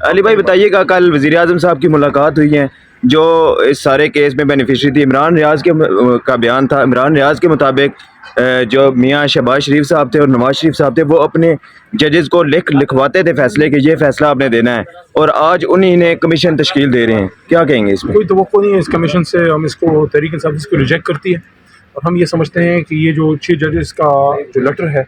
علی بھائی بتائیے گا، کل وزیر اعظم صاحب کی ملاقات ہوئی ہے، جو اس سارے کیس میں بینیفیشری تھی عمران ریاض کا بیان تھا. عمران ریاض کے مطابق جو میاں شہباز شریف صاحب تھے اور نواز شریف صاحب تھے وہ اپنے ججز کو لکھواتے تھے فیصلے کہ یہ فیصلہ آپ نے دینا ہے، اور آج انہی نے کمیشن تشکیل دے رہے ہیں. کیا کہیں گے اس میں؟ کوئی توقع نہیں ہے اس کمیشن سے. ہم اس کو تحریک انصاف اس کو ریجیکٹ کرتی ہے، اور ہم یہ سمجھتے ہیں کہ یہ جو 6 ججز کا جو لیٹر ہے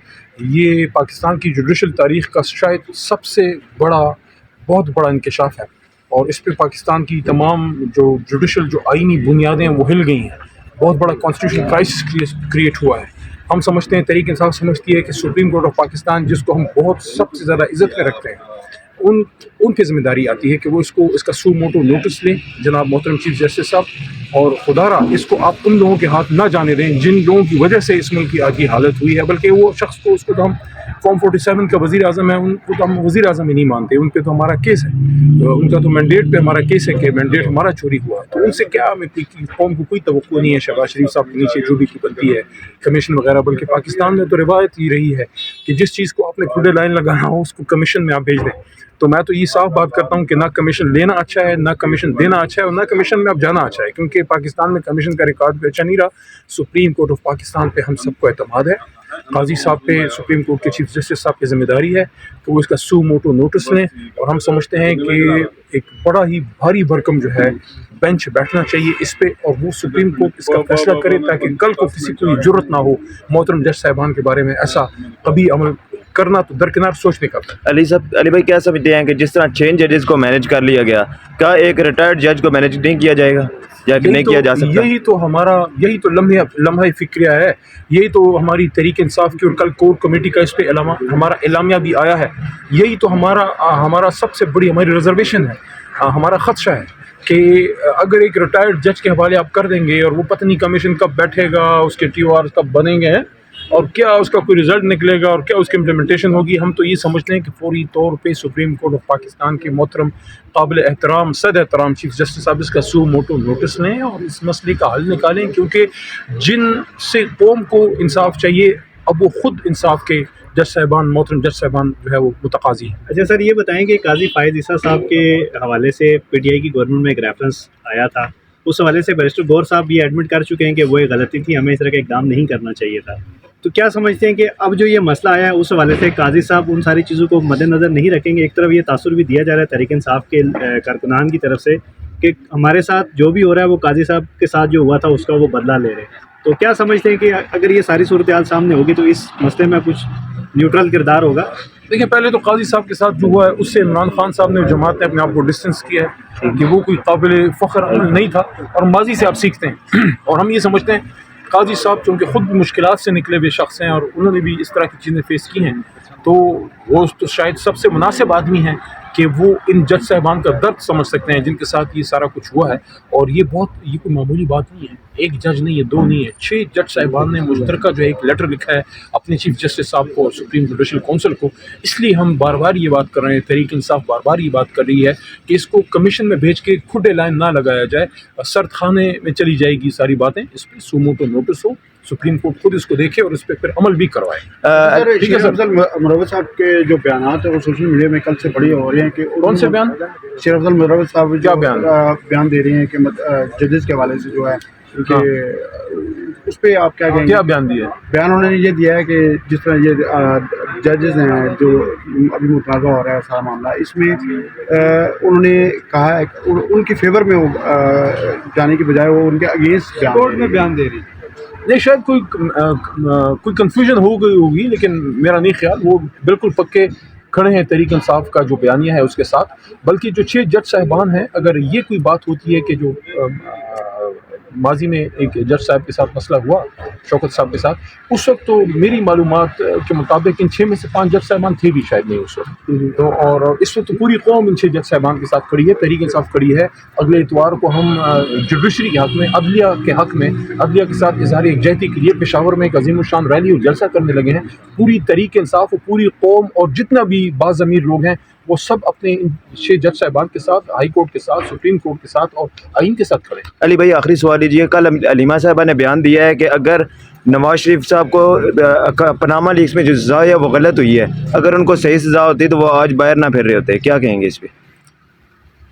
یہ پاکستان کی جوڈیشل تاریخ کا شاید سب سے بہت بڑا انکشاف ہے، اور اس پہ پاکستان کی تمام جو جوڈیشل جو آئینی بنیادیں وہ ہل گئی ہیں. بہت بڑا کانسٹیٹیوشنل کرائسس کریٹ ہوا ہے. ہم سمجھتے ہیں، تحریک انصاف سمجھتی ہے کہ سپریم کورٹ آف پاکستان جس کو ہم بہت سب سے زیادہ عزت میں رکھتے ہیں، ان کی ذمہ داری آتی ہے کہ وہ اس کا سو موٹو نوٹس لیں جناب محترم چیف جسٹس صاحب، اور خدا را اس کو آپ ان لوگوں کے ہاتھ نہ جانے دیں جن لوگوں کی وجہ سے اس ملک کی آج یہ حالت ہوئی ہے. بلکہ وہ شخص کو، اس کو تو ہم فارم 47 کا وزیر اعظم ہے، ان کو تو ہم وزیر اعظم ہی نہیں مانتے. ان پہ تو ہمارا کیس ہے، ان کا تو مینڈیٹ پہ ہمارا کیس ہے کہ مینڈیٹ ہمارا چوری ہوا. تو ان سے کیا ہمیں قوم کو کوئی توقع نہیں ہے شہباز شریف صاحب کے نیچے جو بھی کی بنتی ہے کمیشن وغیرہ. بلکہ پاکستان میں تو روایت یہ رہی ہے کہ جس چیز کو آپ نے کھلے لائن لگانا ہو اس کو کمیشن میں آپ بھیج دیں. تو میں تو یہ صاف بات کرتا ہوں کہ نہ کمیشن لینا اچھا ہے، نہ کمیشن دینا اچھا ہے، اور نہ کمیشن میں اب جانا اچھا ہے، کیونکہ پاکستان میں کمیشن کا ریکارڈ بھی اچھا نہیں رہا. سپریم کورٹ آف پاکستان پہ ہم سب کو اعتماد ہے. قاضی صاحب پہ سپریم کورٹ کے چیف جسٹس صاحب کی ذمہ داری ہے کہ وہ اس کا سو موٹو نوٹس لیں. اور ہم سمجھتے ہیں کہ ایک بڑا ہی بھاری بھرکم جو ہے بینچ بیٹھنا چاہیے اس پہ، اور وہ سپریم کورٹ اس کا فیصلہ کرے تاکہ کل کو کسی کو یہ جرت نہ ہو محترم جج صاحبان کے بارے میں ایسا کبھی عمل کرنا. تو درکنار سوچنے کا. علی بھائی کیا سمجھتے ہیں کہ جس طرح 6 ججز کو مینیج کر لیا گیا، کیا ایک ریٹائرڈ جج کو مینیج نہیں کیا جائے گا یا نہیں کیا جا سکتا؟ یہی تو لمحہ فکریہ ہے. یہی تو ہماری تحریک انصاف کی، اور کل کور کمیٹی کا اس پہ ہمارا اعلامیہ بھی آیا ہے. یہی تو ہمارا سب سے بڑی ہماری ریزرویشن ہے، ہمارا خدشہ ہے کہ اگر ایک ریٹائرڈ جج کے حوالے آپ کر دیں گے اور وہ پتہ نہیں کمیشن کب بیٹھے گا، اس کے ٹی او آر کب بنیں گے، اور کیا اس کا کوئی رزلٹ نکلے گا، اور کیا اس کی امپلیمنٹیشن ہوگی. ہم تو یہ سمجھتے ہیں کہ فوری طور پہ سپریم کورٹ آف پاکستان کے محترم قابل احترام صد احترام چیف جسٹس صاحب اس کا سو موٹو نوٹس لیں اور اس مسئلے کا حل نکالیں. کیونکہ جن سے قوم کو انصاف چاہیے اب وہ خود انصاف کے جج صاحبان، محترم جج صاحبان جو ہے وہ متقاضی ہیں. اچھا سر، یہ بتائیں کہ قاضی فائز عیسیٰ صاحب کے حوالے سے پی ٹی آئی کی گورنمنٹ میں ایک ریفرنس آیا تھا، اس حوالے سے بیرسٹر گور صاحب بھی ایڈمٹ کر چکے ہیں کہ وہ ایک غلطی تھی، ہمیں اس طرح کا اقدام نہیں کرنا چاہیے تھا. تو کیا سمجھتے ہیں کہ اب جو یہ مسئلہ آیا ہے اس حوالے سے قاضی صاحب ان ساری چیزوں کو مد نظر نہیں رکھیں گے؟ ایک طرف یہ تاثر بھی دیا جا رہا ہے تحریک انصاف کے کارکنان کی طرف سے کہ ہمارے ساتھ جو بھی ہو رہا ہے وہ قاضی صاحب کے ساتھ جو ہوا تھا اس کا وہ بدلہ لے رہے ہیں. تو کیا سمجھتے ہیں کہ اگر یہ ساری صورتحال سامنے ہوگی تو اس مسئلے میں کچھ نیوٹرل کردار ہوگا؟ دیکھیں، پہلے تو قاضی صاحب کے ساتھ جو ہوا ہے اس سے عمران خان صاحب نے، جماعت نے اپنے آپ کو ڈسٹینس کیا ہے کہ وہ کوئی قابل فخر عمل نہیں تھا، اور ماضی سے آپ سیکھتے ہیں. اور ہم یہ سمجھتے ہیں قاضی صاحب چونکہ خود بھی مشکلات سے نکلے ہوئے شخص ہیں اور انہوں نے بھی اس طرح کی چیزیں فیس کی ہیں، تو وہ تو شاید سب سے مناسب آدمی ہیں کہ وہ ان جج صاحبان کا درد سمجھ سکتے ہیں جن کے ساتھ یہ سارا کچھ ہوا ہے. اور یہ کوئی معمولی بات نہیں ہے، ایک جج نہیں ہے، 2 نہیں ہے، 6 جج صاحبان نے مشترکہ جو ہے ایک لیٹر لکھا ہے اپنے چیف جسٹس صاحب کو اور سپریم جوڈیشل کونسل کو. اس لیے ہم بار بار یہ بات کر رہے ہیں، تحریک انصاف بار بار یہ بات کر رہی ہے کہ اس کو کمیشن میں بھیج کے کھڈے لائن نہ لگایا جائے، سرد خانے میں چلی جائے گی ساری باتیں. اس پہ سو موٹو نوٹس ہو، سپریم کورٹ خود اس کو دیکھے اور اس پہ پھر عمل بھی کروائے. شیر افضل مروت صاحب کے جو بیانات ہیں وہ سوشل میڈیا میں کل سے بڑی ہو رہے ہیں کہ کون سے بیان؟ شیر افضل مروت صاحب کیا بیان دے رہے ہیں کہ ججز کے حوالے سے جو ہے کہ اس پہ آپ کیا کہیں گے؟ کیا بیان دیا؟ بیان انہوں نے یہ دیا ہے کہ جس طرح یہ ججز ہیں جو ابھی متنازع ہو رہا ہے سارا معاملہ، اس میں انہوں نے کہا ہے کہ ان کی فیور میں جانے کی بجائے وہ ان کے اگینسٹ بیان دے رہی ہے. نہیں، شاید کوئی کنفیوژن ہو گئی ہوگی، لیکن میرا نہیں خیال. وہ بالکل پکے کھڑے ہیں تحریک انصاف کا جو بیانیہ ہے اس کے ساتھ. بلکہ جو 6 جج صاحبان ہیں، اگر یہ کوئی بات ہوتی ہے کہ جو ماضی میں ایک جج صاحب کے ساتھ مسئلہ ہوا شوکت صاحب کے ساتھ، اس وقت تو میری معلومات کے مطابق ان 6 میں سے 5 جج صاحبان تھے بھی شاید نہیں اس وقت. تو اور اس وقت پوری قوم ان 6 جج صاحبان کے ساتھ کھڑی ہے، تحریک انصاف کھڑی ہے. اگلے اتوار کو ہم جوڈیشری کے حق میں، عدلیہ کے حق میں، عدلیہ کے ساتھ اظہار یکجہتی کے لیے پشاور میں ایک عظیم الشان ریلی اور جلسہ کرنے لگے ہیں. پوری تحریک انصاف اور پوری قوم اور جتنا بھی باضمیر لوگ ہیں وہ سب اپنے 6 جج صاحبان کے ساتھ، ہائی کورٹ کے ساتھ، سپریم کورٹ کے ساتھ اور آئین کے ساتھ کھڑے. علی بھائی آخری سوال لیجیے، کل علیمہ صاحبہ نے بیان دیا ہے کہ اگر نواز شریف صاحب کو پاناما لیکس میں جو سزا ہے وہ غلط ہوئی ہے، اگر ان کو صحیح سزا ہوتی تو وہ آج باہر نہ پھر رہے ہوتے. کیا کہیں گے اس پہ؟